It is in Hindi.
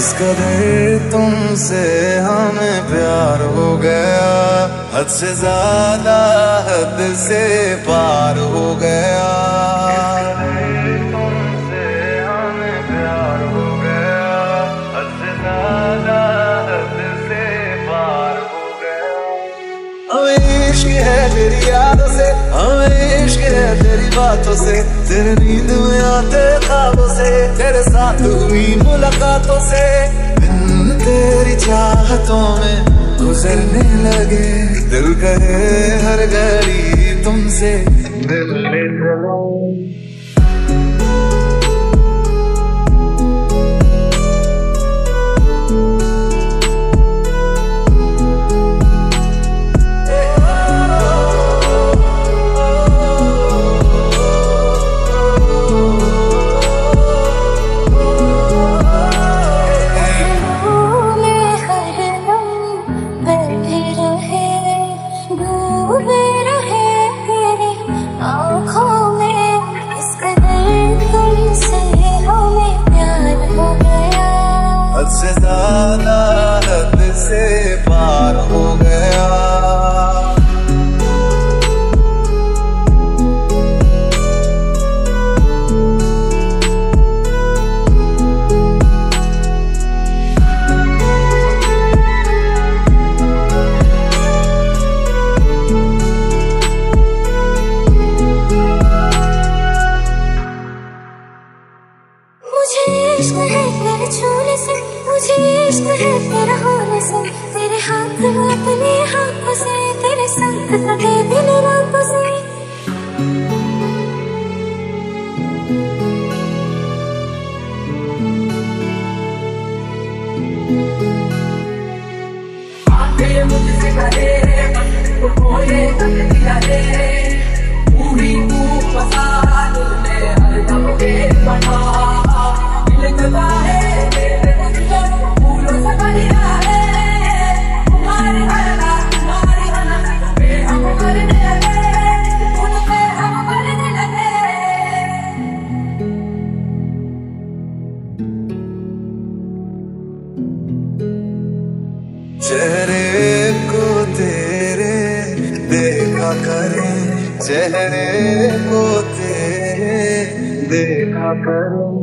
इस कदर तुमसे हमें प्यार हो गया, हद से ज्यादा हद से पार हो गया। तुमसे हमें प्यार हो गया, हद से ज्यादा हद से पार हो गया। हमें इश्क है तेरी यादों से, हमें इश्क है तेरी बातों से, तेरे नींद में आते ख्वाबों से, तेरे साथ हुई मुलाकातों से। दिन तेरी चाहतों में गुजरने लगे, दिल कहे हर घड़ी तुमसे मिलने चलो। हद से ज्यादा हद से पार हो गया। मुझे इश्क है तेरे छूने से, मुझे इश्क है तेरा होने से, तेरे हाथ अपने हाथों से, तेरे संग कटे दिन रातों से। आगे मुझसे कहे तो बोले कहे, पूरी तू फसा दिल में हर दम के बना। चेहरे को तेरे देखा करें, चेहरे को तेरे देखा करें।